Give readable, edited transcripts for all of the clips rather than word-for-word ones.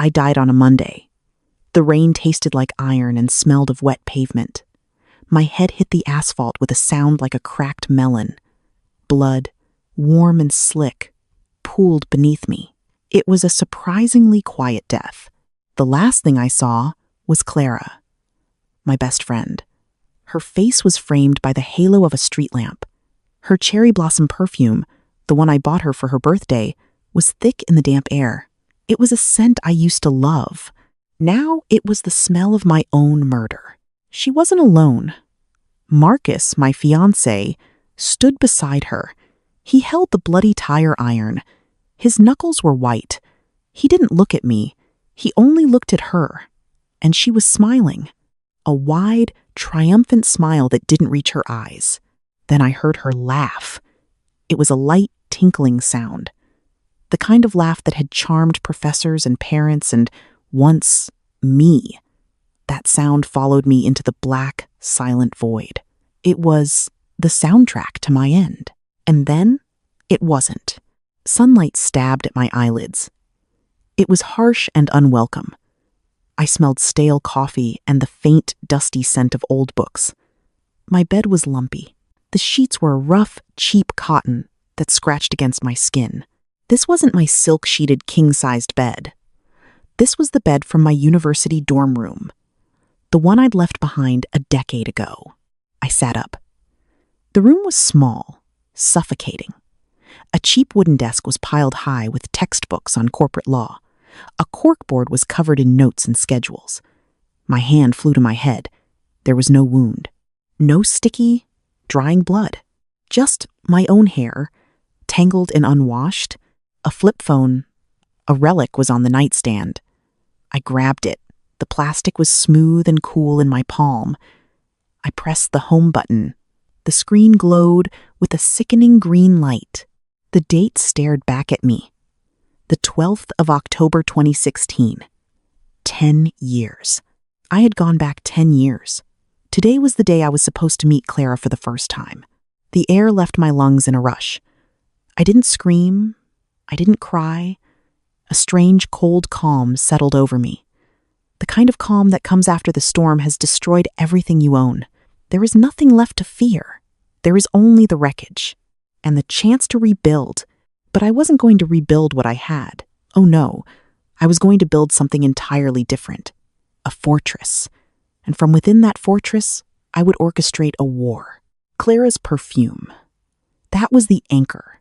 I died on a Monday. The rain tasted like iron and smelled of wet pavement. My head hit the asphalt with a sound like a cracked melon. Blood, warm and slick, pooled beneath me. It was a surprisingly quiet death. The last thing I saw was Clara, my best friend. Her face was framed by the halo of a street lamp. Her cherry blossom perfume, the one I bought her for her birthday, was thick in the damp air. It was a scent I used to love. Now it was the smell of my own murder. She wasn't alone. Marcus, my fiancé, stood beside her. He held the bloody tire iron. His knuckles were white. He didn't look at me. He only looked at her. And she was smiling. A wide, triumphant smile that didn't reach her eyes. Then I heard her laugh. It was a light, tinkling sound. The kind of laugh that had charmed professors and parents and, once, me. That sound followed me into the black, silent void. It was the soundtrack to my end. And then, it wasn't. Sunlight stabbed at my eyelids. It was harsh and unwelcome. I smelled stale coffee and the faint, dusty scent of old books. My bed was lumpy. The sheets were a rough, cheap cotton that scratched against my skin. This wasn't my silk-sheeted king-sized bed. This was the bed from my university dorm room, the one I'd left behind a decade ago. I sat up. The room was small, suffocating. A cheap wooden desk was piled high with textbooks on corporate law. A corkboard was covered in notes and schedules. My hand flew to my head. There was no wound. No sticky, drying blood. Just my own hair, tangled and unwashed. A flip phone, a relic, was on the nightstand. I grabbed it. The plastic was smooth and cool in my palm. I pressed the home button. The screen glowed with a sickening green light. The date stared back at me. The 12th of October 2016. 10 years. I had gone back 10 years. Today was the day I was supposed to meet Clara for the first time. The air left my lungs in a rush. I didn't scream. I didn't cry. A strange, cold calm settled over me. The kind of calm that comes after the storm has destroyed everything you own. There is nothing left to fear. There is only the wreckage. And the chance to rebuild. But I wasn't going to rebuild what I had. Oh no, I was going to build something entirely different. A fortress. And from within that fortress, I would orchestrate a war. Clara's perfume. That was the anchor.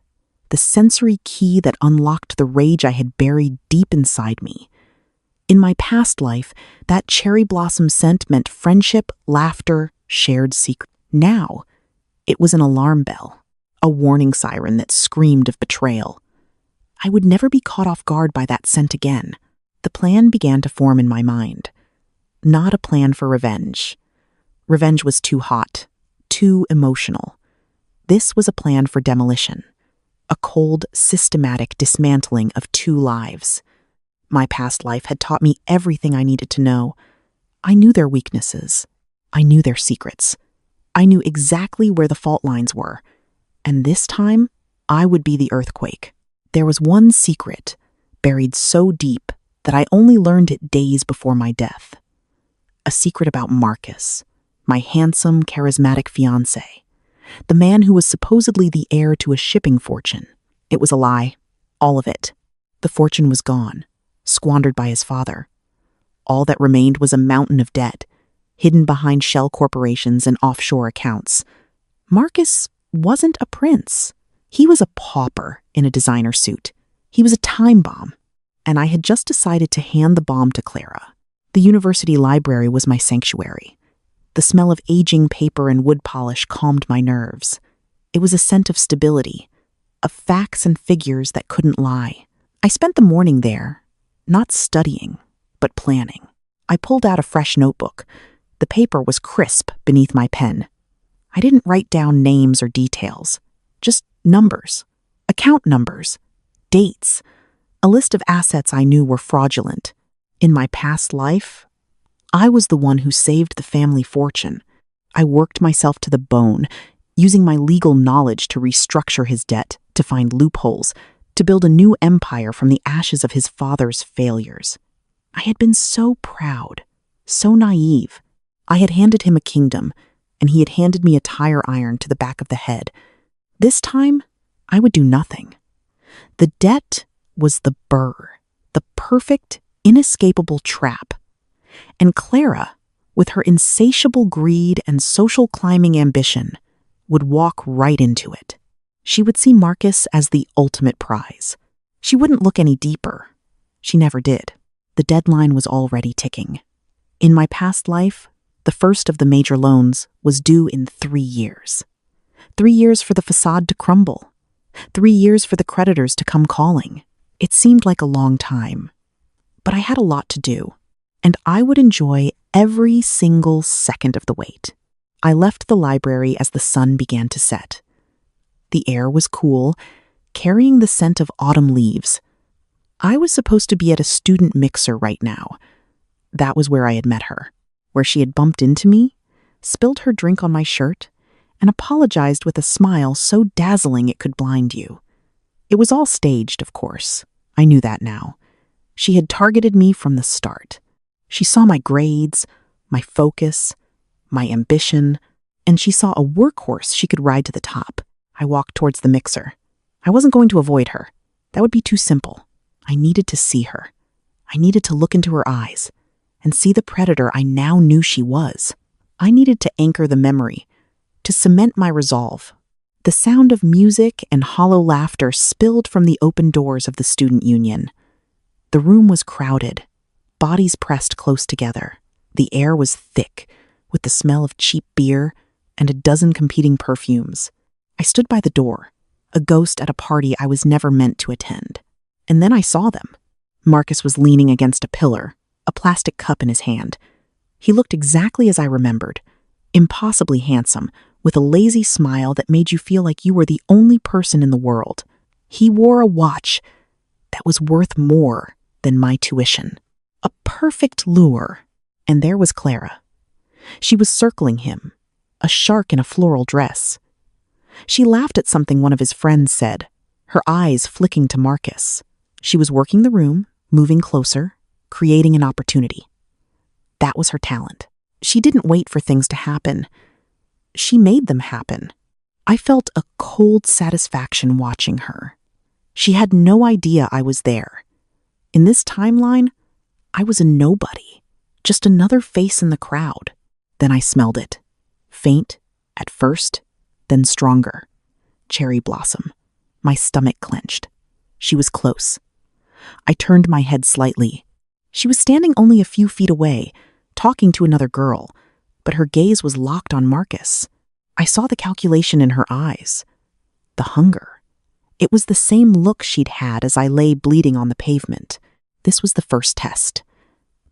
The sensory key that unlocked the rage I had buried deep inside me. In my past life, that cherry blossom scent meant friendship, laughter, shared secret. Now, it was an alarm bell, a warning siren that screamed of betrayal. I would never be caught off guard by that scent again. The plan began to form in my mind. Not a plan for revenge. Revenge was too hot, too emotional. This was a plan for demolition. A cold, systematic dismantling of 2 lives. My past life had taught me everything I needed to know. I knew their weaknesses. I knew their secrets. I knew exactly where the fault lines were. And this time, I would be the earthquake. There was one secret, buried so deep that I only learned it days before my death. A secret about Marcus, my handsome, charismatic fiancé. The man who was supposedly the heir to a shipping fortune. It was a lie. All of it. The fortune was gone, squandered by his father. All that remained was a mountain of debt, hidden behind shell corporations and offshore accounts. Marcus wasn't a prince. He was a pauper in a designer suit. He was a time bomb. And I had just decided to hand the bomb to Clara. The university library was my sanctuary. The smell of aging paper and wood polish calmed my nerves. It was a scent of stability, of facts and figures that couldn't lie. I spent the morning there, not studying, but planning. I pulled out a fresh notebook. The paper was crisp beneath my pen. I didn't write down names or details, just numbers, account numbers, dates, a list of assets I knew were fraudulent. In my past life, I was the one who saved the family fortune. I worked myself to the bone, using my legal knowledge to restructure his debt, to find loopholes, to build a new empire from the ashes of his father's failures. I had been so proud, so naive. I had handed him a kingdom, and he had handed me a tire iron to the back of the head. This time, I would do nothing. The debt was the burr, the perfect, inescapable trap. And Clara, with her insatiable greed and social climbing ambition, would walk right into it. She would see Marcus as the ultimate prize. She wouldn't look any deeper. She never did. The deadline was already ticking. In my past life, the first of the major loans was due in 3 years. 3 years for the facade to crumble. 3 years for the creditors to come calling. It seemed like a long time. But I had a lot to do, and I would enjoy every single second of the wait. I left the library as the sun began to set. The air was cool, carrying the scent of autumn leaves. I was supposed to be at a student mixer right now. That was where I had met her, where she had bumped into me, spilled her drink on my shirt, and apologized with a smile so dazzling it could blind you. It was all staged, of course. I knew that now. She had targeted me from the start. She saw my grades, my focus, my ambition, and she saw a workhorse she could ride to the top. I walked towards the mixer. I wasn't going to avoid her. That would be too simple. I needed to see her. I needed to look into her eyes and see the predator I now knew she was. I needed to anchor the memory, to cement my resolve. The sound of music and hollow laughter spilled from the open doors of the student union. The room was crowded, bodies pressed close together. The air was thick, with the smell of cheap beer and a dozen competing perfumes. I stood by the door, a ghost at a party I was never meant to attend. And then I saw them. Marcus was leaning against a pillar, a plastic cup in his hand. He looked exactly as I remembered, impossibly handsome, with a lazy smile that made you feel like you were the only person in the world. He wore a watch that was worth more than my tuition. A perfect lure. And there was Clara. She was circling him, a shark in a floral dress. She laughed at something one of his friends said, her eyes flicking to Marcus. She was working the room, moving closer, creating an opportunity. That was her talent. She didn't wait for things to happen. She made them happen. I felt a cold satisfaction watching her. She had no idea I was there. In this timeline, I was a nobody, just another face in the crowd. Then I smelled it. Faint, at first, then stronger. Cherry blossom. My stomach clenched. She was close. I turned my head slightly. She was standing only a few feet away, talking to another girl, but her gaze was locked on Marcus. I saw the calculation in her eyes. The hunger. It was the same look she'd had as I lay bleeding on the pavement. This was the first test.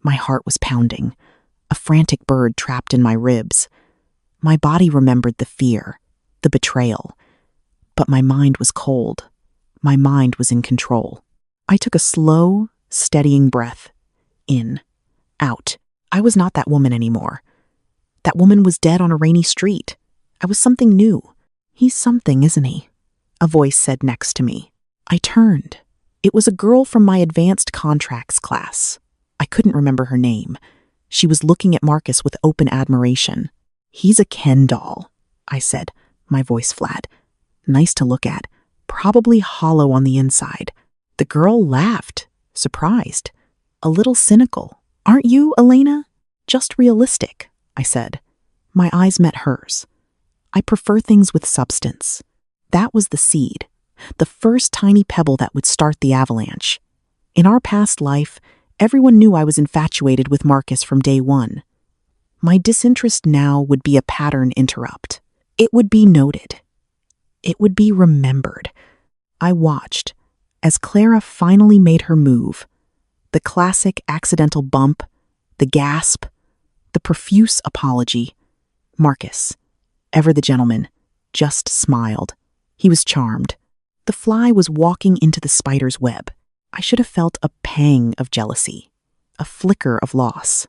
My heart was pounding, a frantic bird trapped in my ribs. My body remembered the fear, the betrayal. But my mind was cold. My mind was in control. I took a slow, steadying breath. In, out. I was not that woman anymore. That woman was dead on a rainy street. I was something new. He's something, isn't he? A voice said next to me. I turned. It was a girl from my advanced contracts class. I couldn't remember her name. She was looking at Marcus with open admiration. He's a Ken doll, I said, my voice flat. Nice to look at, probably hollow on the inside. The girl laughed, surprised, a little cynical. Aren't you, Elena? Just realistic, I said. My eyes met hers. I prefer things with substance. That was the seed, the first tiny pebble that would start the avalanche. In our past life, everyone knew I was infatuated with Marcus from day one. My disinterest now would be a pattern interrupt. It would be noted. It would be remembered. I watched as Clara finally made her move. The classic accidental bump, the gasp, the profuse apology. Marcus, ever the gentleman, just smiled. He was charmed. The fly was walking into the spider's web. I should have felt a pang of jealousy, a flicker of loss.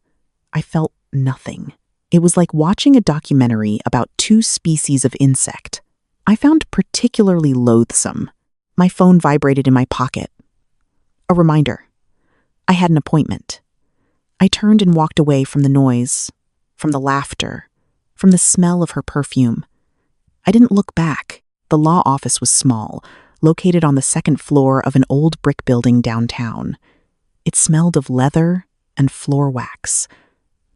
I felt nothing. It was like watching a documentary about 2 species of insect. I found particularly loathsome. My phone vibrated in my pocket. A reminder. I had an appointment. I turned and walked away from the noise, from the laughter, from the smell of her perfume. I didn't look back. The law office was small, located on the second floor of an old brick building downtown. It smelled of leather and floor wax.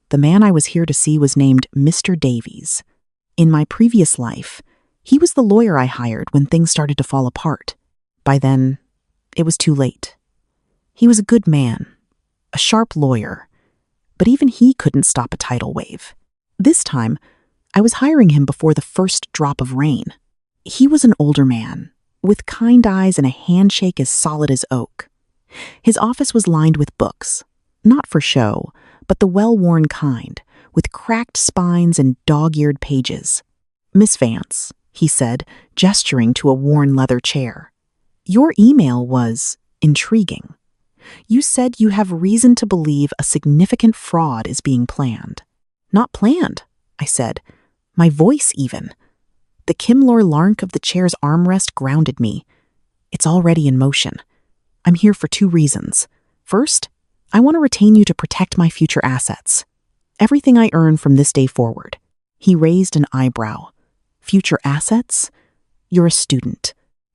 The man I was here to see was named Mr. Davies. In my previous life, he was the lawyer I hired when things started to fall apart. By then, it was too late. He was a good man, a sharp lawyer, but even he couldn't stop a tidal wave. This time, I was hiring him before the first drop of rain. He was an older man, with kind eyes and a handshake as solid as oak. His office was lined with books, not for show, but the well-worn kind, with cracked spines and dog-eared pages. "Miss Vance," he said, gesturing to a worn leather chair. "Your email was intriguing. You said you have reason to believe a significant fraud is being planned." "Not planned," I said, my voice even. The Kimlor Lark of the chair's armrest grounded me. "It's already in motion. I'm here for 2 reasons. First, I want to retain you to protect my future assets. Everything I earn from this day forward." He raised an eyebrow. "Future assets? You're a student."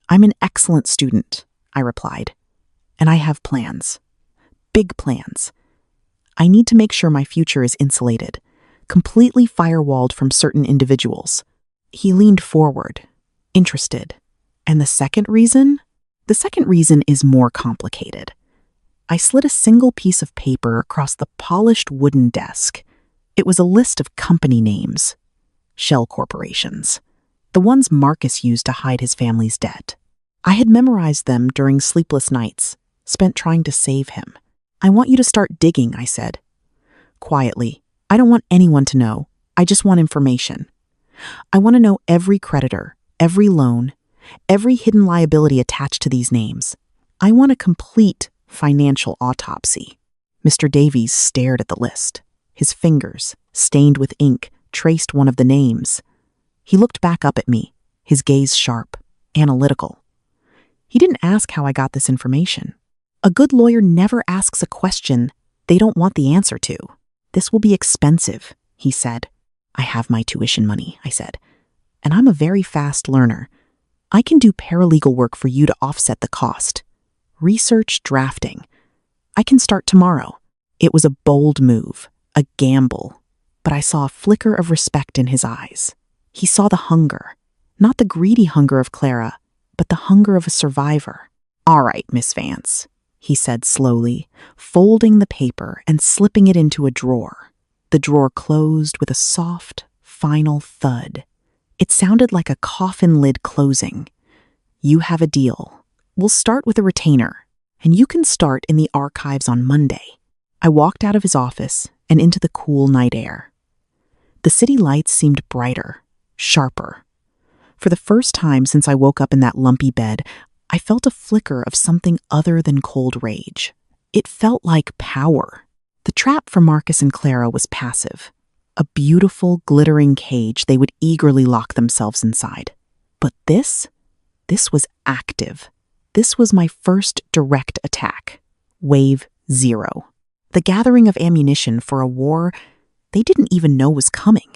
"I'm an excellent student," I replied. "And I have plans. Big plans. I need to make sure my future is insulated, completely firewalled from certain individuals." He leaned forward, interested. "And the second reason?" "The second reason is more complicated." I slid a single piece of paper across the polished wooden desk. It was a list of company names. Shell corporations. The ones Marcus used to hide his family's debt. I had memorized them during sleepless nights, spent trying to save him. "I want you to start digging," I said. Quietly. "I don't want anyone to know. I just want information. I want to know every creditor, every loan, every hidden liability attached to these names. I want a complete financial autopsy." Mr. Davies stared at the list. His fingers, stained with ink, traced one of the names. He looked back up at me, his gaze sharp, analytical. He didn't ask how I got this information. A good lawyer never asks a question they don't want the answer to. "This will be expensive," he said. "I have my tuition money," I said, "and I'm a very fast learner. I can do paralegal work for you to offset the cost. Research drafting. I can start tomorrow." It was a bold move, a gamble, but I saw a flicker of respect in his eyes. He saw the hunger, not the greedy hunger of Clara, but the hunger of a survivor. "All right, Miss Vance," he said slowly, folding the paper and slipping it into a drawer. The drawer closed with a soft, final thud. It sounded like a coffin lid closing. "You have a deal. We'll start with a retainer, and you can start in the archives on Monday." I walked out of his office and into the cool night air. The city lights seemed brighter, sharper. For the first time since I woke up in that lumpy bed, I felt a flicker of something other than cold rage. It felt like power. The trap for Marcus and Clara was passive. A beautiful, glittering cage they would eagerly lock themselves inside. But this was active. This was my first direct attack. Wave 0. The gathering of ammunition for a war they didn't even know was coming.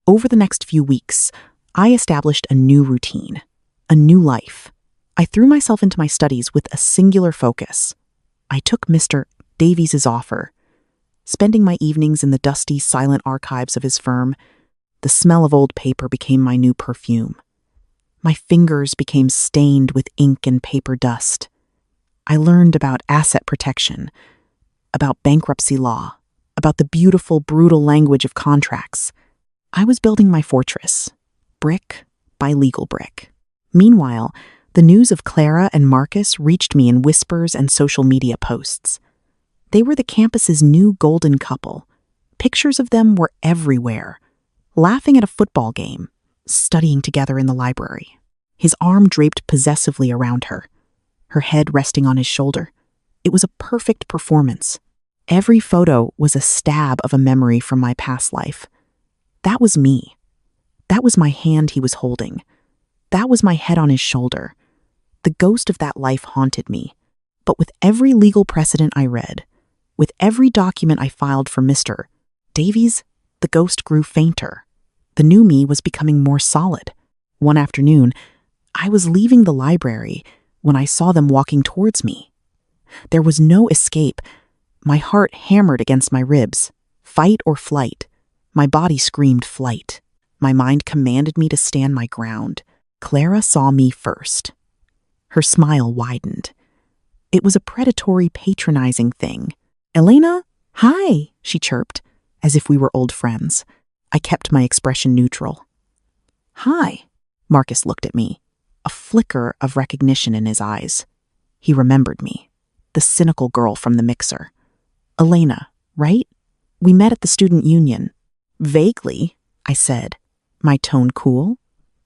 Over the next few weeks, I established a new routine, a new life. I threw myself into my studies with a singular focus. I took Mr. Davies' offer, spending my evenings in the dusty, silent archives of his firm. The smell of old paper became my new perfume. My fingers became stained with ink and paper dust. I learned about asset protection, about bankruptcy law, about the beautiful, brutal language of contracts. I was building my fortress, brick by legal brick. Meanwhile, the news of Clara and Marcus reached me in whispers and social media posts. They were the campus's new golden couple. Pictures of them were everywhere, laughing at a football game, studying together in the library. His arm draped possessively around her, her head resting on his shoulder. It was a perfect performance. Every photo was a stab of a memory from my past life. That was me. That was my hand he was holding. That was my head on his shoulder. The ghost of that life haunted me. But with every legal precedent I read, With every document I filed for Mr. Davies, the ghost grew fainter. The new me was becoming more solid. One afternoon, I was leaving the library when I saw them walking towards me. There was no escape. My heart hammered against my ribs. Fight or flight. My body screamed flight. My mind commanded me to stand my ground. Clara saw me first. Her smile widened. It was a predatory, patronizing thing. "Elena, hi," she chirped, as if we were old friends. I kept my expression neutral. "Hi." Marcus looked at me, a flicker of recognition in his eyes. He remembered me, the cynical girl from the mixer. "Elena, right? We met at the student union." "Vaguely," I said, my tone cool.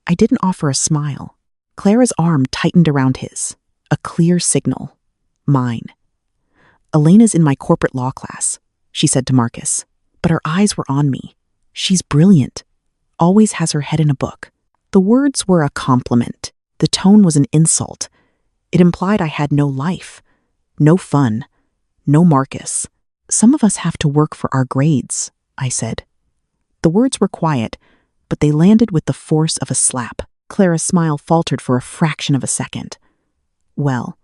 I didn't offer a smile. Clara's arm tightened around his, a clear signal. Mine. "Elena's in my corporate law class," she said to Marcus, but her eyes were on me. "She's brilliant. Always has her head in a book." The words were a compliment. The tone was an insult. It implied I had no life, no fun, no Marcus. "Some of us have to work for our grades," I said. The words were quiet, but they landed with the force of a slap. Clara's smile faltered for a fraction of a second. "Well,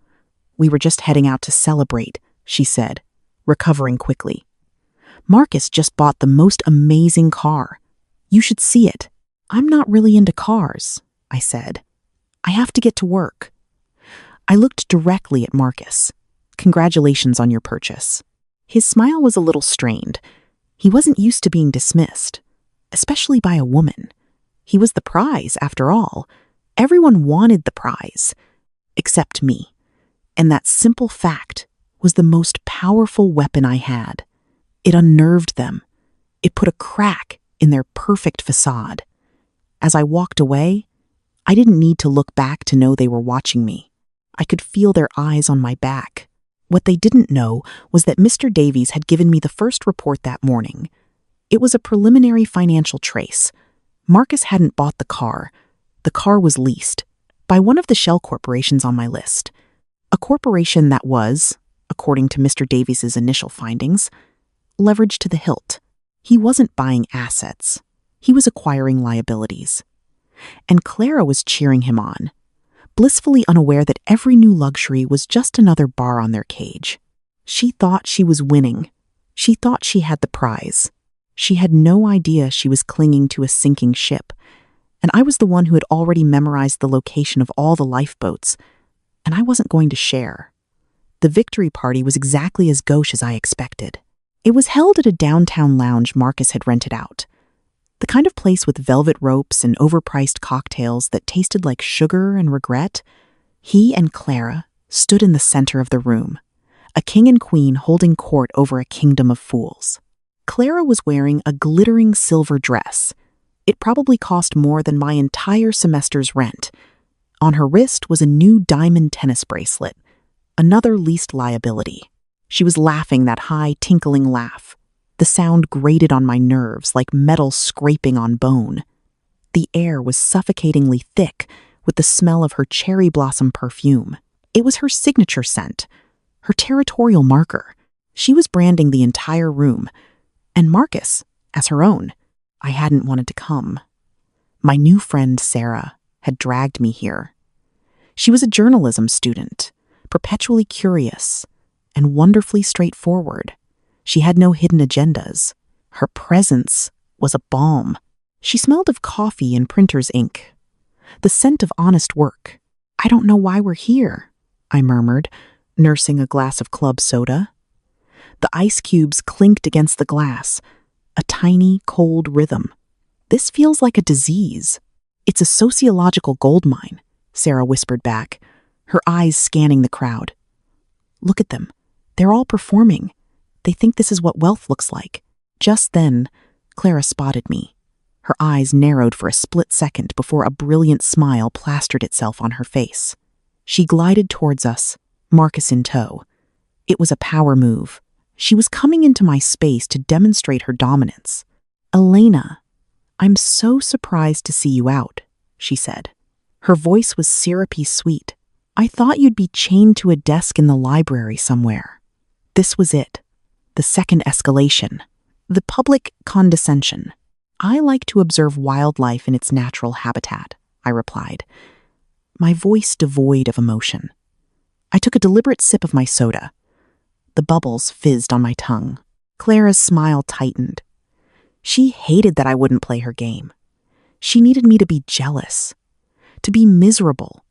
we were just heading out to celebrate," she said, recovering quickly. "Marcus just bought the most amazing car. You should see it." "I'm not really into cars," I said. "I have to get to work." I looked directly at Marcus. "Congratulations on your purchase." His smile was a little strained. He wasn't used to being dismissed, especially by a woman. He was the prize, after all. Everyone wanted the prize, except me. And that simple fact was the most powerful weapon I had. It unnerved them. It put a crack in their perfect facade. As I walked away, I didn't need to look back to know they were watching me. I could feel their eyes on my back. What they didn't know was that Mr. Davies had given me the first report that morning. It was a preliminary financial trace. Marcus hadn't bought the car. The car was leased by one of the shell corporations on my list. A corporation that was, according to Mr. Davies's initial findings, leveraged to the hilt. He wasn't buying assets. He was acquiring liabilities. And Clara was cheering him on, blissfully unaware that every new luxury was just another bar on their cage. She thought she was winning. She thought she had the prize. She had no idea she was clinging to a sinking ship, and I was the one who had already memorized the location of all the lifeboats, and I wasn't going to share. The victory party was exactly as gauche as I expected. It was held at a downtown lounge Marcus had rented out. The kind of place with velvet ropes and overpriced cocktails that tasted like sugar and regret. He and Clara stood in the center of the room, a king and queen holding court over a kingdom of fools. Clara was wearing a glittering silver dress. It probably cost more than my entire semester's rent. On her wrist was a new diamond tennis bracelet, another leased liability. She was laughing that high, tinkling laugh. The sound grated on my nerves like metal scraping on bone. The air was suffocatingly thick with the smell of her cherry blossom perfume. It was her signature scent, her territorial marker. She was branding the entire room, and Marcus as her own. I hadn't wanted to come. My new friend Sarah had dragged me here. She was a journalism student, perpetually curious and wonderfully straightforward. She had no hidden agendas. Her presence was a balm. She smelled of coffee and printer's ink, the scent of honest work. "I don't know why we're here," I murmured, nursing a glass of club soda. The ice cubes clinked against the glass, a tiny, cold rhythm. "This feels like a disease." "It's a sociological goldmine," Sarah whispered back, her eyes scanning the crowd. "Look at them. They're all performing. They think this is what wealth looks like." Just then, Clara spotted me. Her eyes narrowed for a split second before a brilliant smile plastered itself on her face. She glided towards us, Marcus in tow. It was a power move. She was coming into my space to demonstrate her dominance. "Elena, I'm so surprised to see you out," she said. Her voice was syrupy sweet. "I thought you'd be chained to a desk in the library somewhere." This was it. The second escalation. The public condescension. I like to observe wildlife in its natural habitat, I replied, my voice devoid of emotion. I took a deliberate sip of my soda. The bubbles fizzed on my tongue. Clara's smile tightened. She hated that I wouldn't play her game. She needed me to be jealous, to be miserable.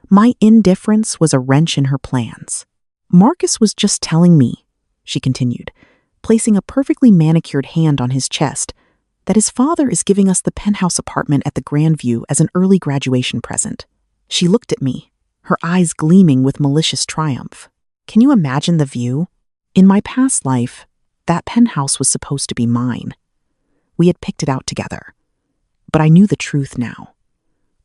My indifference was a wrench in her plans. Marcus was just telling me, she continued, placing a perfectly manicured hand on his chest, that his father is giving us the penthouse apartment at the Grandview as an early graduation present. She looked at me, her eyes gleaming with malicious triumph. Can you imagine the view? In my past life, that penthouse was supposed to be mine. We had picked it out together. But I knew the truth now.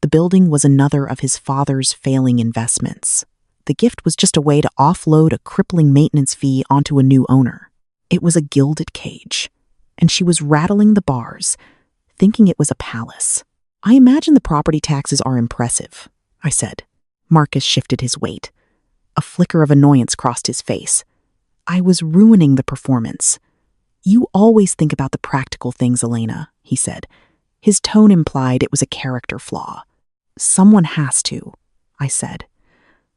The building was another of his father's failing investments. The gift was just a way to offload a crippling maintenance fee onto a new owner. It was a gilded cage, and she was rattling the bars, thinking it was a palace. I imagine the property taxes are impressive, I said. Marcus shifted his weight. A flicker of annoyance crossed his face. I was ruining the performance. You always think about the practical things, Elena, he said. His tone implied it was a character flaw. Someone has to, I said.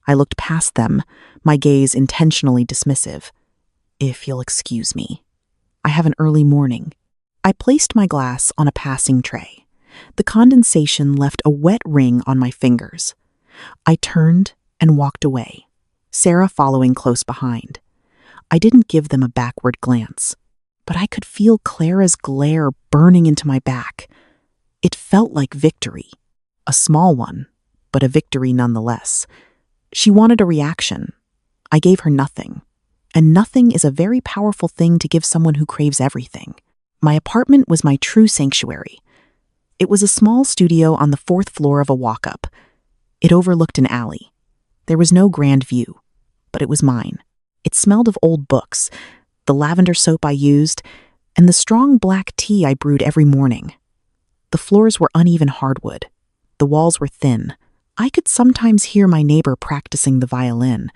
I looked past them, my gaze intentionally dismissive. If you'll excuse me. I have an early morning. I placed my glass on a passing tray. The condensation left a wet ring on my fingers. I turned and walked away, Sarah following close behind. I didn't give them a backward glance, but I could feel Clara's glare burning into my back. It felt like victory. A small one, but a victory nonetheless. She wanted a reaction. I gave her nothing. And nothing is a very powerful thing to give someone who craves everything. My apartment was my true sanctuary. It was a small studio on the 4th floor of a walk-up. It overlooked an alley. There was no grand view, but it was mine. It smelled of old books, the lavender soap I used, and the strong black tea I brewed every morning. The floors were uneven hardwood. The walls were thin. I could sometimes hear my neighbor practicing the violin.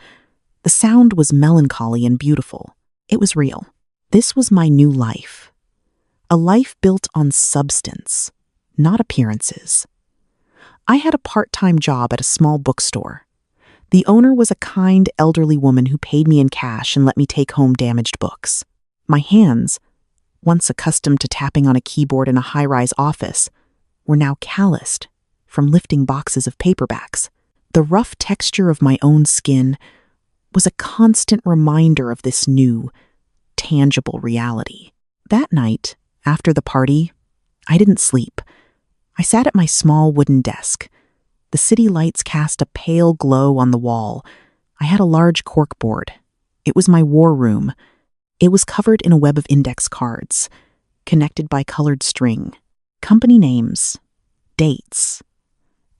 The sound was melancholy and beautiful. It was real. This was my new life. A life built on substance, not appearances. I had a part-time job at a small bookstore. The owner was a kind, elderly woman who paid me in cash and let me take home damaged books. My hands, once accustomed to tapping on a keyboard in a high-rise office, were now calloused from lifting boxes of paperbacks. The rough texture of my own skin was a constant reminder of this new, tangible reality. That night, after the party, I didn't sleep. I sat at my small wooden desk. The city lights cast a pale glow on the wall. I had a large corkboard. It was my war room. It was covered in a web of index cards, connected by colored string, company names, dates,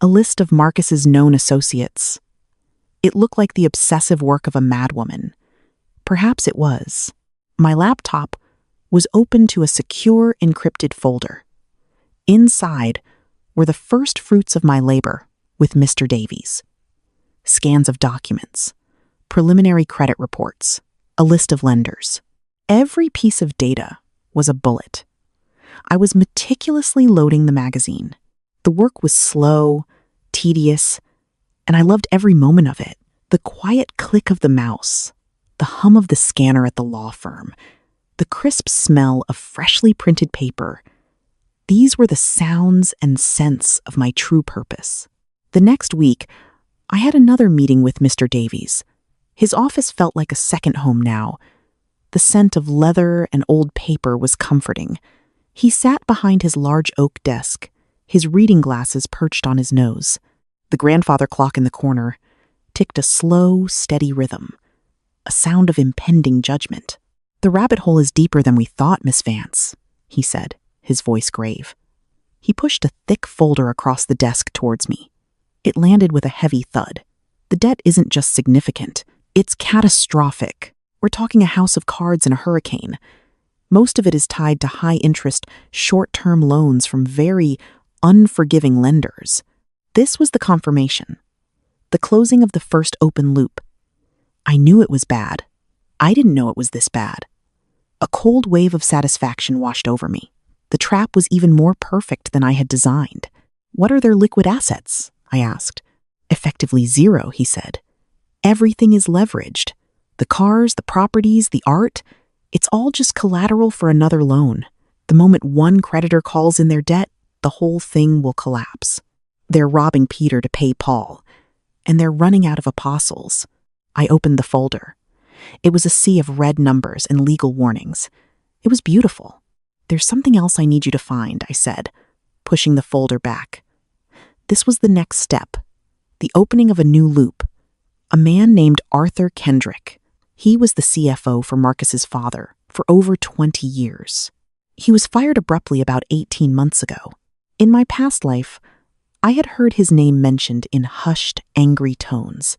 a list of Marcus's known associates. It looked like the obsessive work of a madwoman. Perhaps it was. My laptop was open to a secure, encrypted folder. Inside were the first fruits of my labor with Mr. Davies. Scans of documents, preliminary credit reports, a list of lenders. Every piece of data was a bullet. I was meticulously loading the magazine. The work was slow, tedious, and I loved every moment of it. The quiet click of the mouse, the hum of the scanner at the law firm, the crisp smell of freshly printed paper. These were the sounds and scents of my true purpose. The next week, I had another meeting with Mr. Davies. His office felt like a second home now. The scent of leather and old paper was comforting. He sat behind his large oak desk, his reading glasses perched on his nose. The grandfather clock in the corner ticked a slow, steady rhythm, a sound of impending judgment. "The rabbit hole is deeper than we thought, Miss Vance," he said, his voice grave. He pushed a thick folder across the desk towards me. It landed with a heavy thud. The debt isn't just significant, it's catastrophic. We're talking a house of cards in a hurricane. Most of it is tied to high-interest, short-term loans from very unforgiving lenders. This was the confirmation. The closing of the first open loop. I knew it was bad. I didn't know it was this bad. A cold wave of satisfaction washed over me. The trap was even more perfect than I had designed. "What are their liquid assets?" I asked. "Effectively zero," he said. "Everything is leveraged. The cars, the properties, the art, it's all just collateral for another loan. The moment one creditor calls in their debt, the whole thing will collapse. They're robbing Peter to pay Paul, and they're running out of apostles." I opened the folder. It was a sea of red numbers and legal warnings. It was beautiful. "There's something else I need you to find," I said, pushing the folder back. This was the next step, the opening of a new loop. A man named Arthur Kendrick. He was the CFO for Marcus's father for over 20 years. He was fired abruptly about 18 months ago. In my past life, I had heard his name mentioned in hushed, angry tones.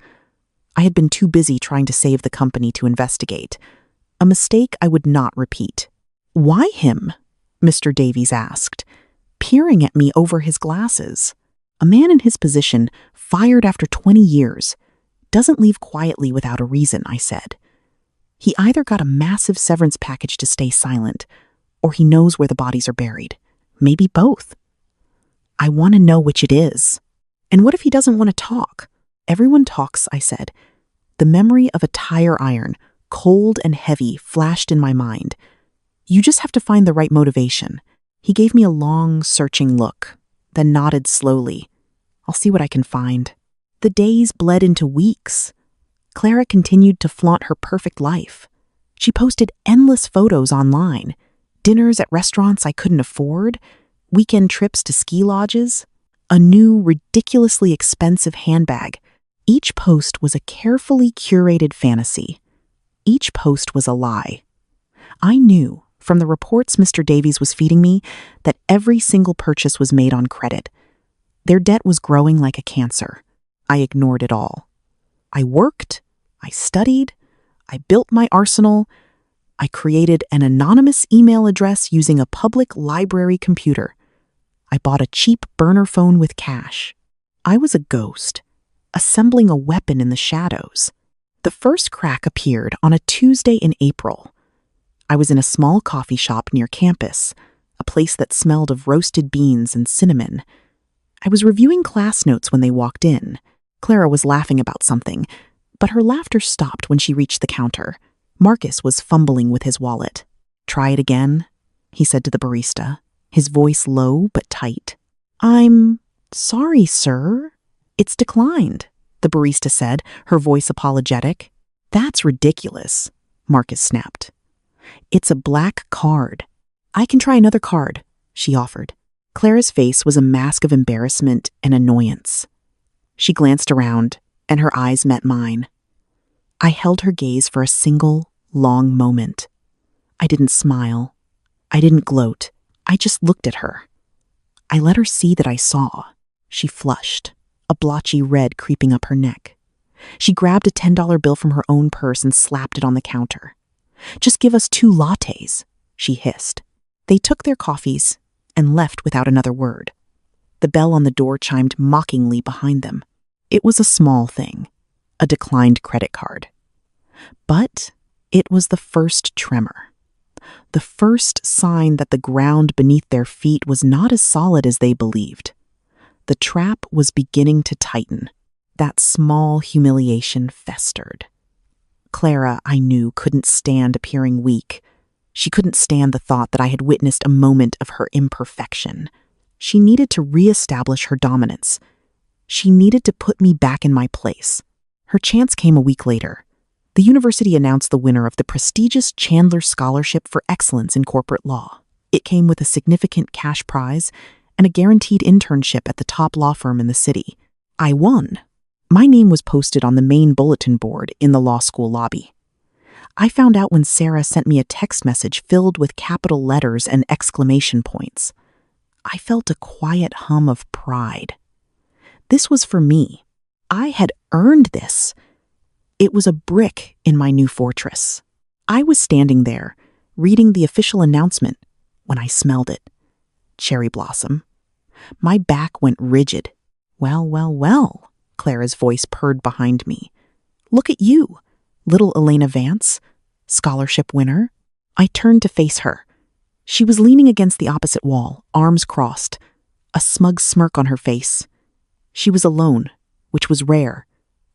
I had been too busy trying to save the company to investigate, a mistake I would not repeat. "Why him?" Mr. Davies asked, peering at me over his glasses. A man in his position, fired after 20 years, doesn't leave quietly without a reason, I said. He either got a massive severance package to stay silent, or he knows where the bodies are buried. Maybe both. "I want to know which it is." "And what if he doesn't want to talk?" "Everyone talks," I said. The memory of a tire iron, cold and heavy, flashed in my mind. "You just have to find the right motivation." He gave me a long, searching look, then nodded slowly. "I'll see what I can find." The days bled into weeks. Clara continued to flaunt her perfect life. She posted endless photos online, dinners at restaurants I couldn't afford, weekend trips to ski lodges, a new, ridiculously expensive handbag. Each post was a carefully curated fantasy. Each post was a lie. I knew, from the reports Mr. Davies was feeding me, that every single purchase was made on credit. Their debt was growing like a cancer. I ignored it all. I worked, I studied, I built my arsenal, I created an anonymous email address using a public library computer. I bought a cheap burner phone with cash. I was a ghost, assembling a weapon in the shadows. The first crack appeared on a Tuesday in April. I was in a small coffee shop near campus, a place that smelled of roasted beans and cinnamon. I was reviewing class notes when they walked in. Clara was laughing about something, but her laughter stopped when she reached the counter. Marcus was fumbling with his wallet. "Try it again," he said to the barista, his voice low but tight. "I'm sorry, sir. It's declined," the barista said, her voice apologetic. "That's ridiculous," Marcus snapped. "It's a black card." "I can try another card," she offered. Clara's face was a mask of embarrassment and annoyance. She glanced around, and her eyes met mine. I held her gaze for a single, long moment. I didn't smile. I didn't gloat. I just looked at her. I let her see that I saw. She flushed, a blotchy red creeping up her neck. She grabbed a $10 bill from her own purse and slapped it on the counter. "Just give us 2 lattes, she hissed. They took their coffees and left without another word. The bell on the door chimed mockingly behind them. It was a small thing, a declined credit card. But it was the first tremor. The first sign that the ground beneath their feet was not as solid as they believed. The trap was beginning to tighten. That small humiliation festered. Clara, I knew, couldn't stand appearing weak. She couldn't stand the thought that I had witnessed a moment of her imperfection. She needed to reestablish her dominance. She needed to put me back in my place. Her chance came a week later. The university announced the winner of the prestigious Chandler Scholarship for Excellence in Corporate Law. It came with a significant cash prize and a guaranteed internship at the top law firm in the city. I won. My name was posted on the main bulletin board in the law school lobby. I found out when Sarah sent me a text message filled with capital letters and exclamation points. I felt a quiet hum of pride. This was for me. I had earned this. It was a brick in my new fortress. I was standing there, reading the official announcement, when I smelled it. Cherry blossom. My back went rigid. "Well, well, well," Clara's voice purred behind me. "Look at you, little Elena Vance, scholarship winner." I turned to face her. She was leaning against the opposite wall, arms crossed, a smug smirk on her face. She was alone, which was rare,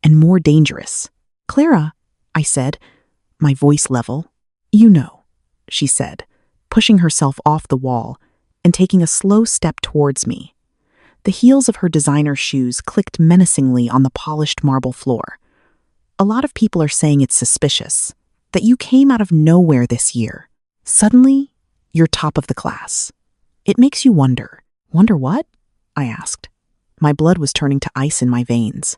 and more dangerous. "Clara," I said, my voice level. "You know," she said, pushing herself off the wall and taking a slow step towards me. The heels of her designer shoes clicked menacingly on the polished marble floor. "A lot of people are saying it's suspicious, that you came out of nowhere this year. Suddenly, you're top of the class. It makes you wonder." "Wonder what?" I asked. My blood was turning to ice in my veins.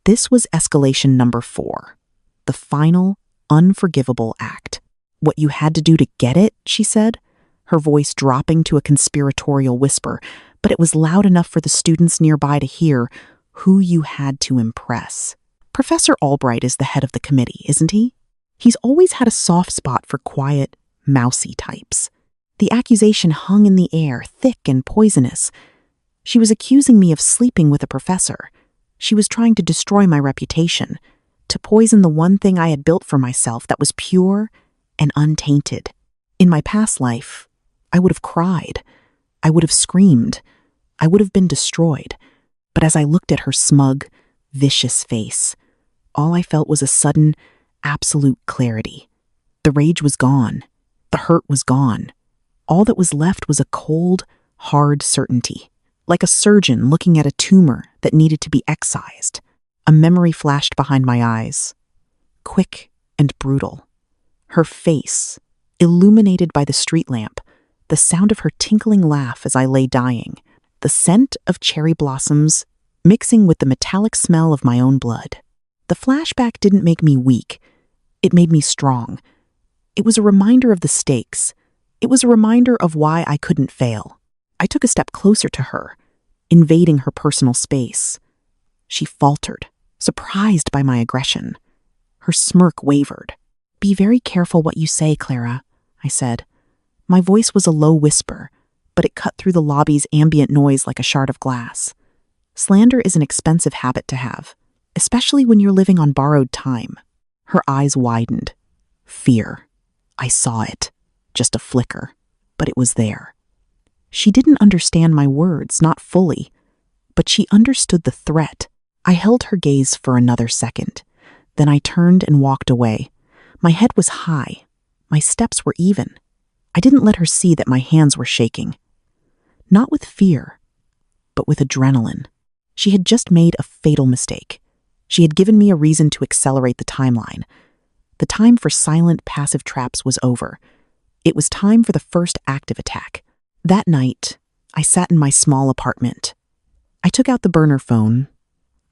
This was escalation number 4, the final, unforgivable act. "What you had to do to get it," she said, her voice dropping to a conspiratorial whisper, but it was loud enough for the students nearby to hear. "Who you had to impress. Professor Albright is the head of the committee, isn't he? He's always had a soft spot for quiet, mousy types. The accusation hung in the air, thick and poisonous. She was accusing me of sleeping with a professor. She was trying to destroy my reputation, to poison the one thing I had built for myself that was pure and untainted. In my past life, I would have cried. I would have screamed. I would have been destroyed. But as I looked at her smug, vicious face, all I felt was a sudden, absolute clarity. The rage was gone. The hurt was gone. All that was left was a cold, hard certainty, like a surgeon looking at a tumor that needed to be excised. A memory flashed behind my eyes, quick and brutal. Her face, illuminated by the street lamp, the sound of her tinkling laugh as I lay dying, the scent of cherry blossoms mixing with the metallic smell of my own blood. The flashback didn't make me weak. It made me strong. It was a reminder of the stakes. It was a reminder of why I couldn't fail. I took a step closer to her, invading her personal space. She faltered, surprised by my aggression. Her smirk wavered. "Be very careful what you say, Clara," I said. My voice was a low whisper, but it cut through the lobby's ambient noise like a shard of glass. Slander is an expensive habit to have, especially when you're living on borrowed time. Her eyes widened. Fear. I saw it. Just a flicker, but it was there. She didn't understand my words, not fully, but she understood the threat. I held her gaze for another second. Then I turned and walked away. My head was high. My steps were even. I didn't let her see that my hands were shaking. Not with fear, but with adrenaline. She had just made a fatal mistake. She had given me a reason to accelerate the timeline. The time for silent, passive traps was over. It was time for the first active attack. That night, I sat in my small apartment. I took out the burner phone.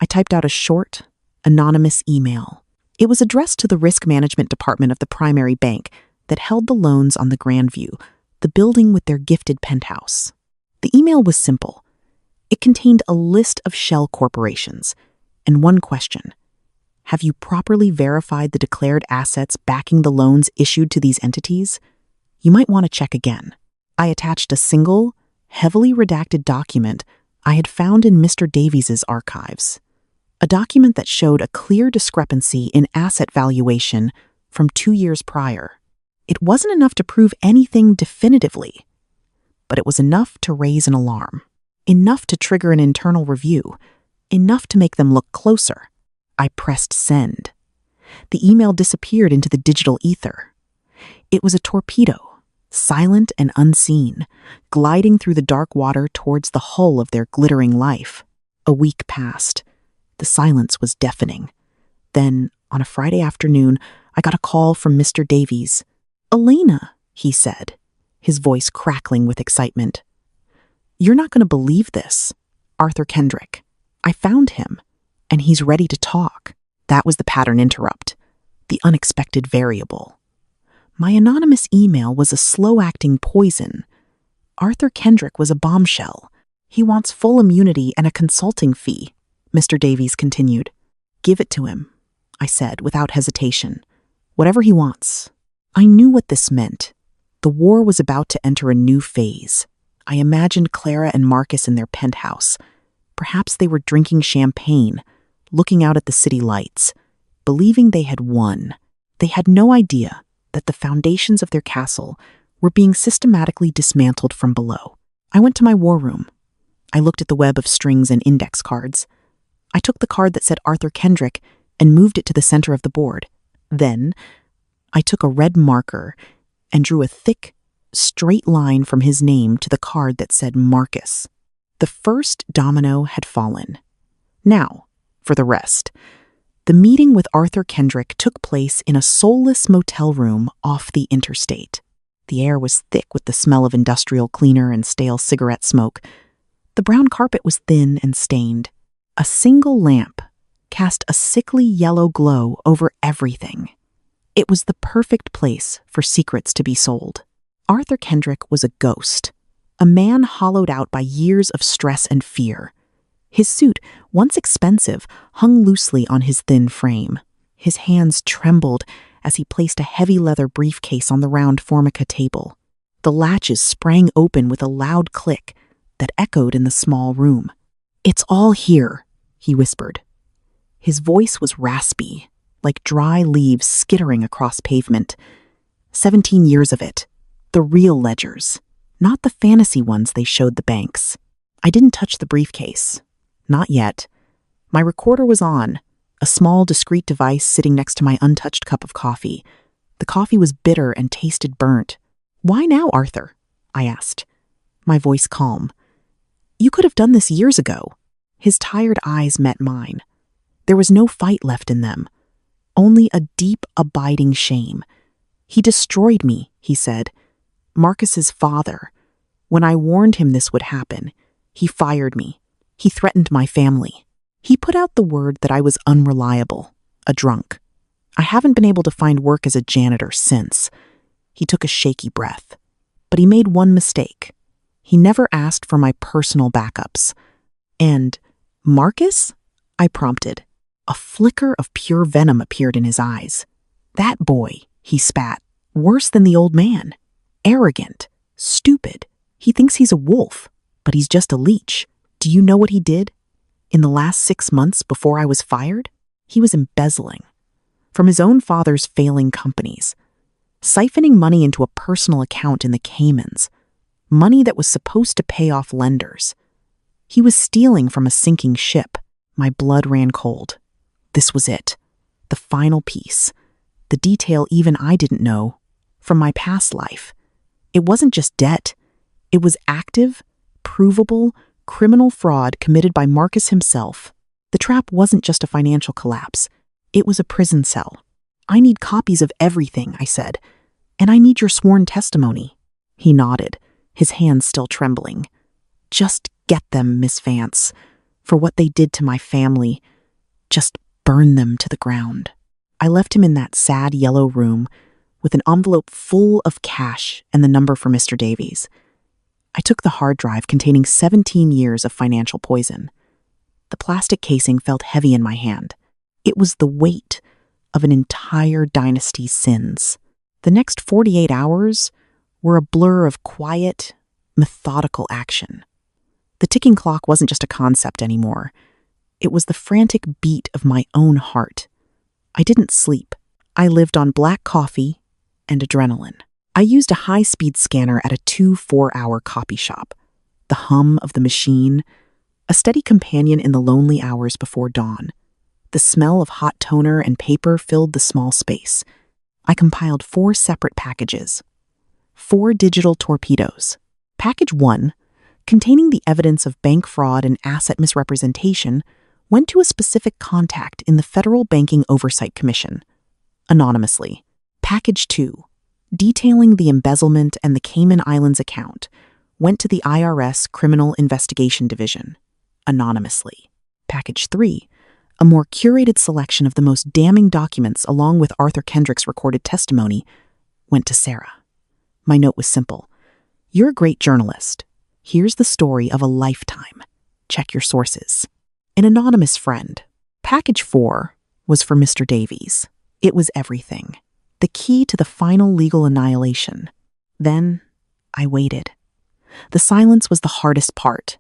I typed out a short, anonymous email. It was addressed to the risk management department of the primary bank that held the loans on the Grandview, the building with their gifted penthouse. The email was simple. It contained a list of shell corporations and one question. Have you properly verified the declared assets backing the loans issued to these entities? You might want to check again. I attached a single, heavily redacted document I had found in Mr. Davies's archives. A document that showed a clear discrepancy in asset valuation from 2 years prior. It wasn't enough to prove anything definitively, but it was enough to raise an alarm, enough to trigger an internal review, enough to make them look closer. I pressed send. The email disappeared into the digital ether. It was a torpedo, silent and unseen, gliding through the dark water towards the hull of their glittering life. A week passed. The silence was deafening. Then, on a Friday afternoon, I got a call from Mr. Davies. "Elena," he said, his voice crackling with excitement. "You're not going to believe this. Arthur Kendrick. I found him, and he's ready to talk." That was the pattern interrupt, the unexpected variable. My anonymous email was a slow-acting poison. Arthur Kendrick was a bombshell. "He wants full immunity and a consulting fee," Mr. Davies continued. "Give it to him," I said without hesitation. "Whatever he wants." I knew what this meant. The war was about to enter a new phase. I imagined Clara and Marcus in their penthouse. Perhaps they were drinking champagne, looking out at the city lights, believing they had won. They had no idea that the foundations of their castle were being systematically dismantled from below. I went to my war room. I looked at the web of strings and index cards. I took the card that said Arthur Kendrick and moved it to the center of the board. Then, I took a red marker and drew a thick, straight line from his name to the card that said Marcus. The first domino had fallen. Now, for the rest. The meeting with Arthur Kendrick took place in a soulless motel room off the interstate. The air was thick with the smell of industrial cleaner and stale cigarette smoke. The brown carpet was thin and stained. A single lamp cast a sickly yellow glow over everything. It was the perfect place for secrets to be sold. Arthur Kendrick was a ghost, a man hollowed out by years of stress and fear. His suit, once expensive, hung loosely on his thin frame. His hands trembled as he placed a heavy leather briefcase on the round formica table. The latches sprang open with a loud click that echoed in the small room. "It's all here," he whispered. His voice was raspy, like dry leaves skittering across pavement. 17 years of it. The real ledgers, not the fantasy ones they showed the banks. I didn't touch the briefcase. Not yet. My recorder was on, a small, discreet device sitting next to my untouched cup of coffee. The coffee was bitter and tasted burnt. "Why now, Arthur?" I asked, my voice calm. "You could have done this years ago." His tired eyes met mine. There was no fight left in them, only a deep, abiding shame. "He destroyed me," he said. "Marcus's father. When I warned him this would happen, he fired me. He threatened my family. He put out the word that I was unreliable, a drunk. I haven't been able to find work as a janitor since." He took a shaky breath. "But he made one mistake. He never asked for my personal backups." "And Marcus?" I prompted. A flicker of pure venom appeared in his eyes. "That boy," he spat, "worse than the old man. Arrogant, stupid. He thinks he's a wolf, but he's just a leech. Do you know what he did? In the last 6 months before I was fired, he was embezzling from his own father's failing companies, siphoning money into a personal account in the Caymans, money that was supposed to pay off lenders. He was stealing from a sinking ship." My blood ran cold. This was it, the final piece, the detail even I didn't know from my past life. It wasn't just debt. It was active, provable, criminal fraud committed by Marcus himself. The trap wasn't just a financial collapse. It was a prison cell. "I need copies of everything," I said, "and I need your sworn testimony." He nodded, his hands still trembling. "Just get them, Miss Vance. For what they did to my family, just burn them to the ground." I left him in that sad yellow room with an envelope full of cash and the number for Mr. Davies. I took the hard drive containing 17 years of financial poison. The plastic casing felt heavy in my hand. It was the weight of an entire dynasty's sins. The next 48 hours were a blur of quiet, methodical action. The ticking clock wasn't just a concept anymore. It was the frantic beat of my own heart. I didn't sleep. I lived on black coffee and adrenaline. I used a high-speed scanner at a 2-4-hour copy shop. The hum of the machine, a steady companion in the lonely hours before dawn. The smell of hot toner and paper filled the small space. I compiled 4 separate packages. 4 digital torpedoes. Package 1, containing the evidence of bank fraud and asset misrepresentation, went to a specific contact in the Federal Banking Oversight Commission, anonymously. Package 2, detailing the embezzlement and the Cayman Islands account, went to the IRS Criminal Investigation Division, anonymously. Package 3, a more curated selection of the most damning documents along with Arthur Kendrick's recorded testimony, went to Sarah. My note was simple. "You're a great journalist. Here's the story of a lifetime. Check your sources." An anonymous friend. Package 4 was for Mr. Davies. It was everything. The key to the final legal annihilation. Then I waited. The silence was the hardest part.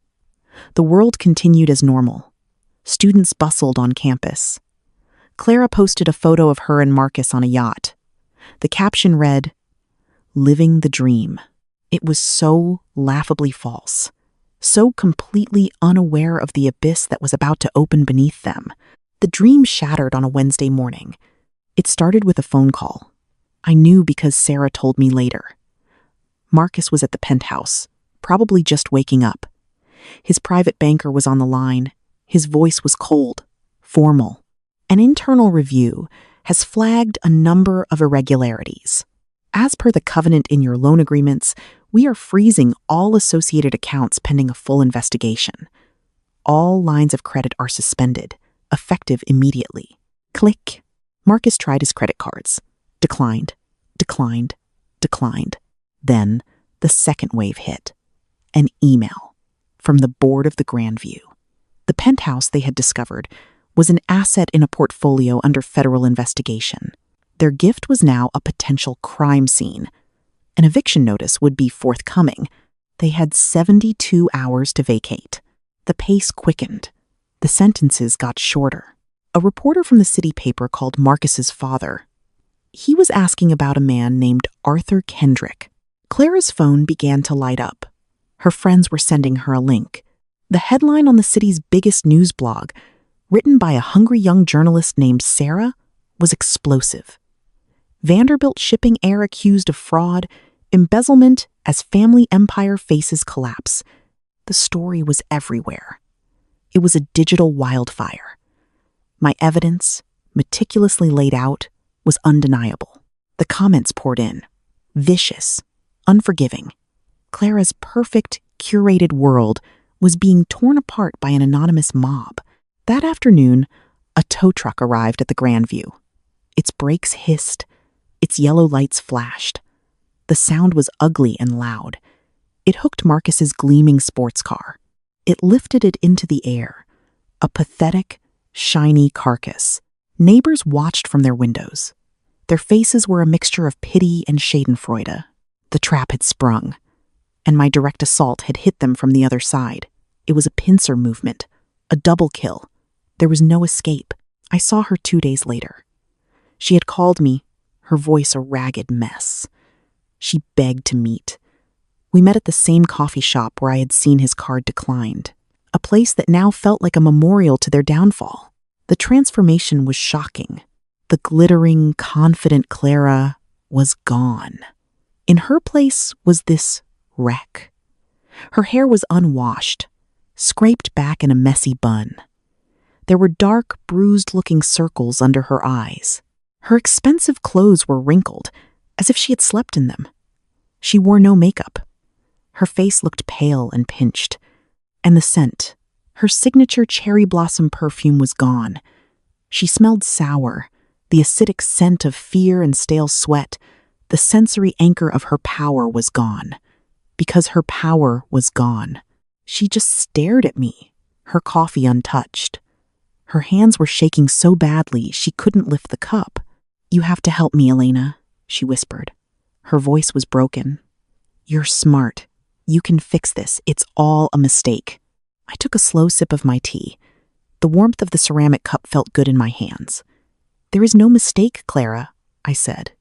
The world continued as normal. Students bustled on campus. Clara posted a photo of her and Marcus on a yacht. The caption read, "Living the dream." It was so laughably false, so completely unaware of the abyss that was about to open beneath them. The dream shattered on a Wednesday morning. It started with a phone call. I knew because Sarah told me later. Marcus was at the penthouse, probably just waking up. His private banker was on the line. His voice was cold, formal. An internal review has flagged a number of irregularities. As per the covenant in your loan agreements, we are freezing all associated accounts pending a full investigation. All lines of credit are suspended, effective immediately. Click. Marcus tried his credit cards. Declined, declined, declined. Then the second wave hit. An email from the board of the Grandview. The penthouse they had discovered was an asset in a portfolio under federal investigation. Their gift was now a potential crime scene. An eviction notice would be forthcoming. They had 72 hours to vacate. The pace quickened. The sentences got shorter. A reporter from the city paper called Marcus's father. He was asking about a man named Arthur Kendrick. Clara's phone began to light up. Her friends were sending her a link. The headline on the city's biggest news blog, written by a hungry young journalist named Sarah, was explosive. Vanderbilt shipping heir accused of fraud, embezzlement as family empire faces collapse. The story was everywhere. It was a digital wildfire. My evidence, meticulously laid out, was undeniable. The comments poured in. Vicious, unforgiving. Clara's perfect, curated world was being torn apart by an anonymous mob. That afternoon, a tow truck arrived at the Grandview. Its brakes hissed. Its yellow lights flashed. The sound was ugly and loud. It hooked Marcus's gleaming sports car. It lifted it into the air, a pathetic, shiny carcass. Neighbors watched from their windows. Their faces were a mixture of pity and schadenfreude. The trap had sprung, and my direct assault had hit them from the other side. It was a pincer movement, a double kill. There was no escape. I saw her 2 days later. She had called me, her voice a ragged mess. She begged to meet. We met at the same coffee shop where I had seen his card declined, a place that now felt like a memorial to their downfall. The transformation was shocking. The glittering, confident Clara was gone. In her place was this wreck. Her hair was unwashed, scraped back in a messy bun. There were dark, bruised-looking circles under her eyes. Her expensive clothes were wrinkled, as if she had slept in them. She wore no makeup. Her face looked pale and pinched. And the scent, her signature cherry blossom perfume, was gone. She smelled sour, the acidic scent of fear and stale sweat. The sensory anchor of her power was gone. Because her power was gone. She just stared at me, her coffee untouched. Her hands were shaking so badly she couldn't lift the cup. "You have to help me, Elena," she whispered. Her voice was broken. "You're smart. You can fix this. It's all a mistake." I took a slow sip of my tea. The warmth of the ceramic cup felt good in my hands. "There is no mistake, Clara," I said.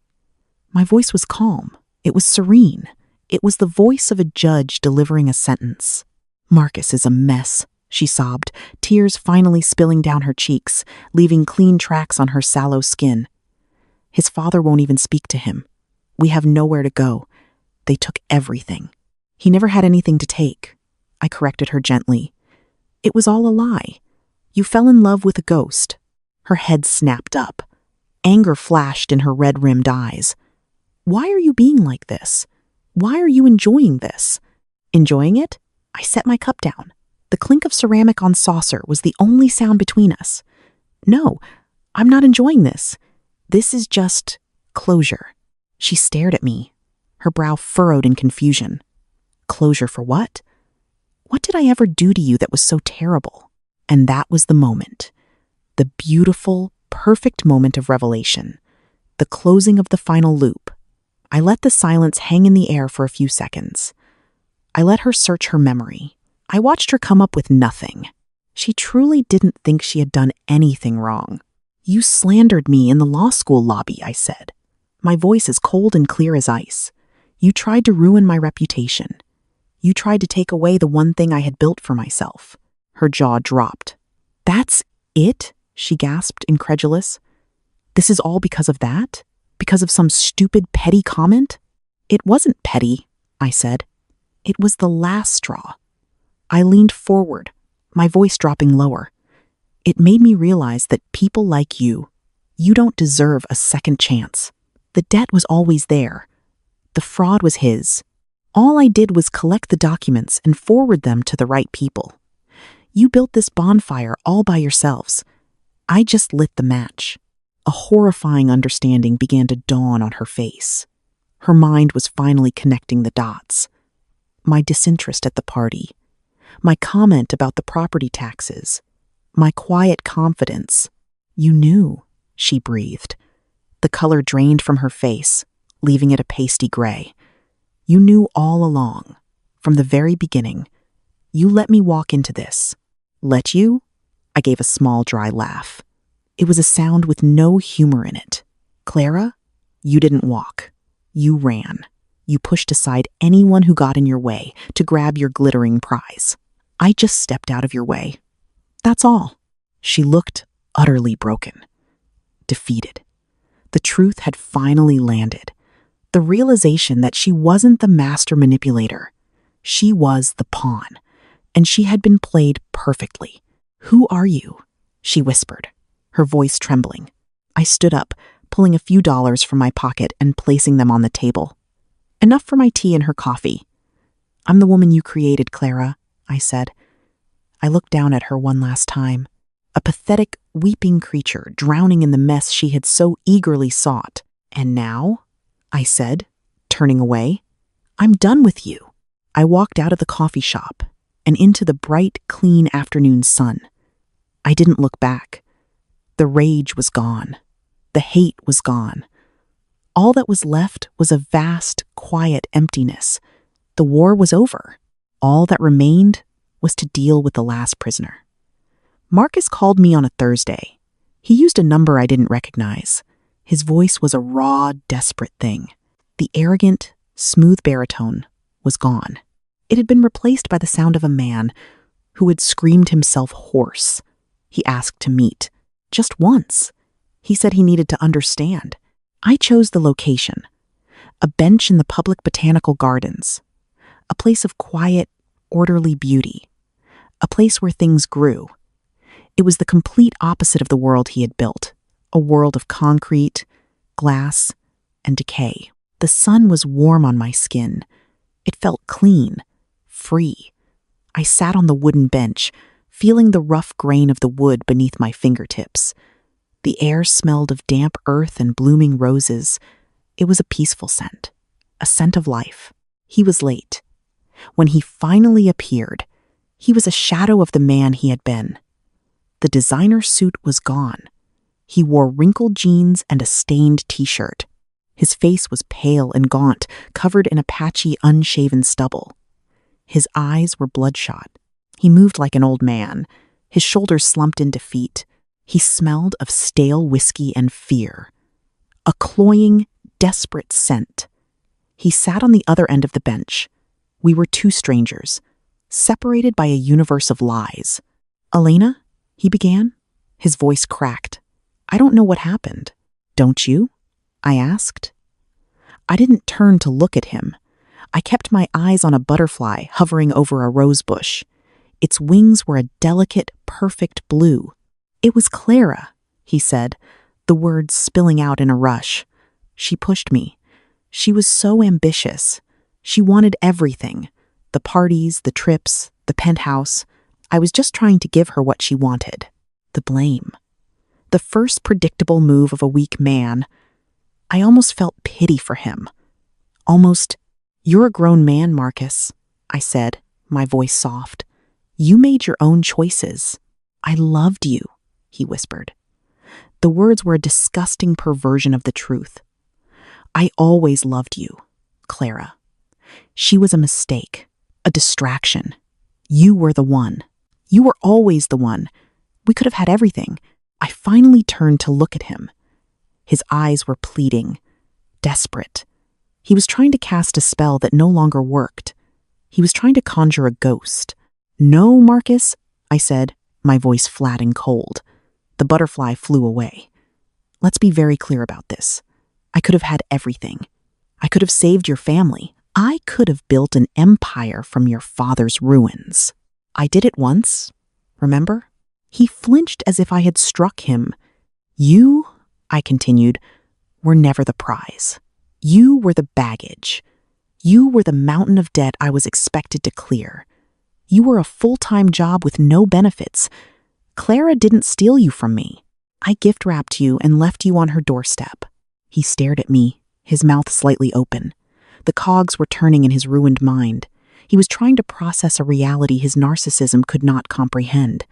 My voice was calm. It was serene. It was the voice of a judge delivering a sentence. "Marcus is a mess," she sobbed, tears finally spilling down her cheeks, leaving clean tracks on her sallow skin. "His father won't even speak to him. We have nowhere to go. They took everything." "He never had anything to take," I corrected her gently. "It was all a lie. You fell in love with a ghost." Her head snapped up. Anger flashed in her red-rimmed eyes. "Why are you being like this? Why are you enjoying this?" "Enjoying it?" I set my cup down. The clink of ceramic on saucer was the only sound between us. "No, I'm not enjoying this. This is just closure." She stared at me, her brow furrowed in confusion. "Closure for what? What did I ever do to you that was so terrible?" And that was the moment. The beautiful, perfect moment of revelation. The closing of the final loop. I let the silence hang in the air for a few seconds. I let her search her memory. I watched her come up with nothing. She truly didn't think she had done anything wrong. "You slandered me in the law school lobby," I said. my voice as cold and clear as ice. You tried to ruin my reputation. You tried to take away the one thing I had built for myself. Her jaw dropped. That's it? She gasped, incredulous. This is all because of that? Because of some stupid, petty comment? It wasn't petty, I said. It was the last straw. I leaned forward, my voice dropping lower. It made me realize that people like you don't deserve a second chance. The debt was always there. The fraud was his. All I did was collect the documents and forward them to the right people. You built this bonfire all by yourselves. I just lit the match. A horrifying understanding began to dawn on her face. Her mind was finally connecting the dots. My disinterest at the party, my comment about the property taxes, my quiet confidence. You knew, she breathed. The color drained from her face, leaving it a pasty gray. You knew all along, from the very beginning. You let me walk into this. Let you? I gave a small, dry laugh. It was a sound with no humor in it. Clara, you didn't walk. You ran. You pushed aside anyone who got in your way to grab your glittering prize. I just stepped out of your way. That's all. She looked utterly broken, defeated. The truth had finally landed. The realization that she wasn't the master manipulator. She was the pawn, and she had been played perfectly. Who are you? She whispered, her voice trembling. I stood up, pulling a few dollars from my pocket and placing them on the table. Enough for my tea and her coffee. I'm the woman you created, Clara, I said. I looked down at her one last time, a pathetic, weeping creature drowning in the mess she had so eagerly sought. And now, I said, turning away, I'm done with you. I walked out of the coffee shop and into the bright, clean afternoon sun. I didn't look back. The rage was gone. The hate was gone. All that was left was a vast, quiet emptiness. The war was over. All that remained was to deal with the last prisoner. Marcus called me on a Thursday. He used a number I didn't recognize. His voice was a raw, desperate thing. The arrogant, smooth baritone was gone. It had been replaced by the sound of a man who had screamed himself hoarse. He asked to meet. Just once. He said he needed to understand. I chose the location. A bench in the public botanical gardens. A place of quiet, orderly beauty. A place where things grew. It was the complete opposite of the world he had built. A world of concrete, glass, and decay. The sun was warm on my skin. It felt clean, free. I sat on the wooden bench, feeling the rough grain of the wood beneath my fingertips. The air smelled of damp earth and blooming roses. It was a peaceful scent, a scent of life. He was late. When he finally appeared, he was a shadow of the man he had been. The designer suit was gone. He wore wrinkled jeans and a stained t-shirt. His face was pale and gaunt, covered in a patchy, unshaven stubble. His eyes were bloodshot. He moved like an old man, his shoulders slumped in defeat. He smelled of stale whiskey and fear. A cloying, desperate scent. He sat on the other end of the bench. We were two strangers, separated by a universe of lies. Elena, he began. His voice cracked. I don't know what happened. Don't you? I asked. I didn't turn to look at him. I kept my eyes on a butterfly hovering over a rose bush. Its wings were a delicate, perfect blue. It was Clara, he said, the words spilling out in a rush. She pushed me. She was so ambitious. She wanted everything. The parties, the trips, the penthouse. I was just trying to give her what she wanted. The blame. The first predictable move of a weak man. I almost felt pity for him. Almost, you're a grown man, Marcus, I said, my voice soft. You made your own choices. I loved you, he whispered. The words were a disgusting perversion of the truth. I always loved you, Clara. She was a mistake, a distraction. You were the one. You were always the one. We could have had everything. I finally turned to look at him. His eyes were pleading. desperate. He was trying to cast a spell that no longer worked. He was trying to conjure a ghost. "No, Marcus," I said, my voice flat and cold. The butterfly flew away. "Let's be very clear about this. I could have had everything. I could have saved your family. I could have built an empire from your father's ruins. I did it once, remember?" He flinched as if I had struck him. "You," I continued, "were never the prize. You were the baggage. You were the mountain of debt I was expected to clear. You were a full-time job with no benefits. Clara didn't steal you from me. I gift-wrapped you and left you on her doorstep." He stared at me, his mouth slightly open. The cogs were turning in his ruined mind. He was trying to process a reality his narcissism could not comprehend.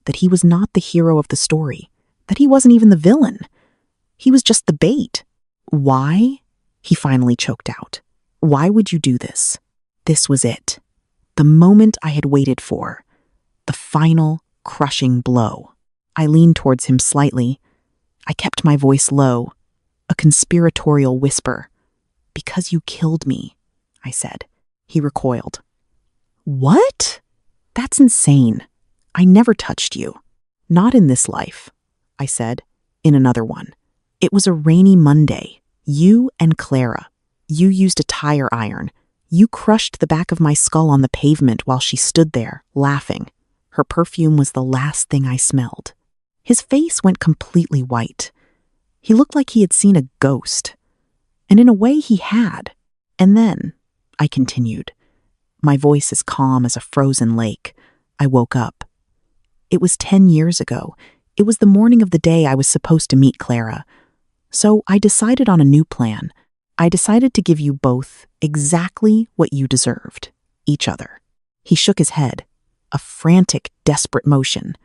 That he was not the hero of the story. That he wasn't even the villain. He was just the bait. "Why?" he finally choked out. "Why would you do this?" This was it. The moment I had waited for. The final, crushing blow. I leaned towards him slightly. I kept my voice low, a conspiratorial whisper. "Because you killed me," I said. He recoiled. "What? That's insane. I never touched you." "Not in this life," I said, "in another one. It was a rainy Monday. You and Clara. You used a tire iron. You crushed the back of my skull on the pavement while she stood there, laughing. Her perfume was the last thing I smelled." His face went completely white. He looked like he had seen a ghost. And in a way he had. "And then," I continued, my voice as calm as a frozen lake, "I woke up. It was 10 years ago. It was the morning of the day I was supposed to meet Clara. So I decided on a new plan. I decided to give you both exactly what you deserved, each other." He shook his head, a frantic, desperate motion.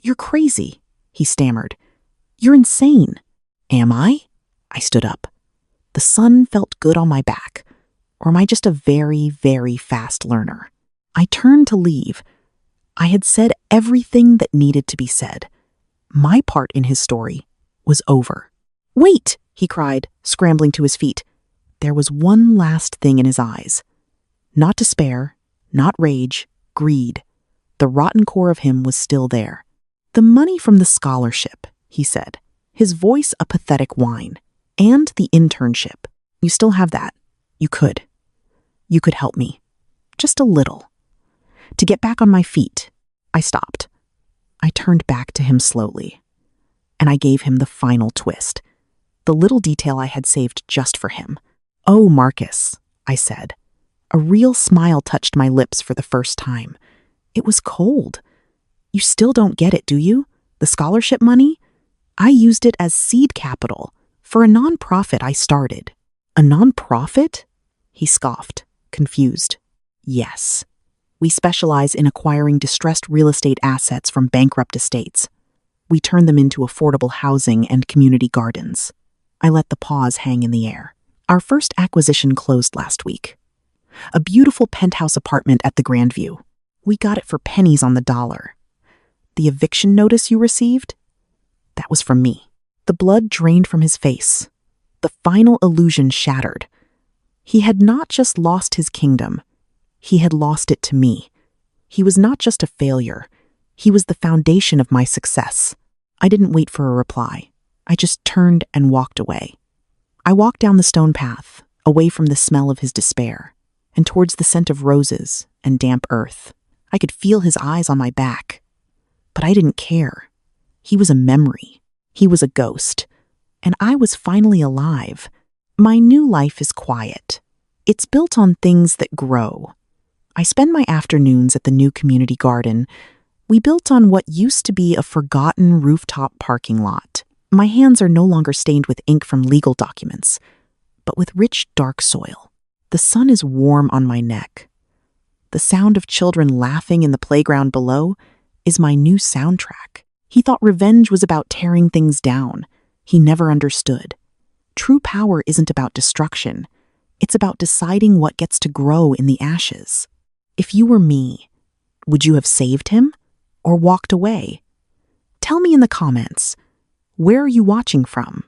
"You're crazy," he stammered. "You're insane." "Am I?" I stood up. The sun felt good on my back. Or am I just a very, very fast learner? I turned to leave. I had said everything that needed to be said. My part in his story was over. "Wait!" he cried, scrambling to his feet. There was one last thing in his eyes. Not despair, not rage, greed. The rotten core of him was still there. "The money from the scholarship," he said, his voice a pathetic whine. "And the internship. You still have that. You could. You could help me. Just a little. To get back on my feet." I stopped. I turned back to him slowly. And I gave him the final twist. The little detail I had saved just for him. "Oh, Marcus," I said. A real smile touched my lips for the first time. It was cold. "You still don't get it, do you? The scholarship money? I used it as seed capital for a nonprofit I started." "A nonprofit?" He scoffed, confused. "Yes. We specialize in acquiring distressed real estate assets from bankrupt estates. We turn them into affordable housing and community gardens." I let the pause hang in the air. "Our first acquisition closed last week. A beautiful penthouse apartment at the Grandview. We got it for pennies on the dollar. The eviction notice you received? That was from me." The blood drained from his face. The final illusion shattered. He had not just lost his kingdom. He had lost it to me. He was not just a failure. He was the foundation of my success. I didn't wait for a reply. I just turned and walked away. I walked down the stone path, away from the smell of his despair, and towards the scent of roses and damp earth. I could feel his eyes on my back. But I didn't care. He was a memory. He was a ghost. And I was finally alive. My new life is quiet. It's built on things that grow. I spend my afternoons at the new community garden. We built on what used to be a forgotten rooftop parking lot. My hands are no longer stained with ink from legal documents, but with rich, dark soil. The sun is warm on my neck. The sound of children laughing in the playground below is my new soundtrack. He thought revenge was about tearing things down. He never understood. True power isn't about destruction. It's about deciding what gets to grow in the ashes. If you were me, would you have saved him or walked away? Tell me in the comments. Where are you watching from?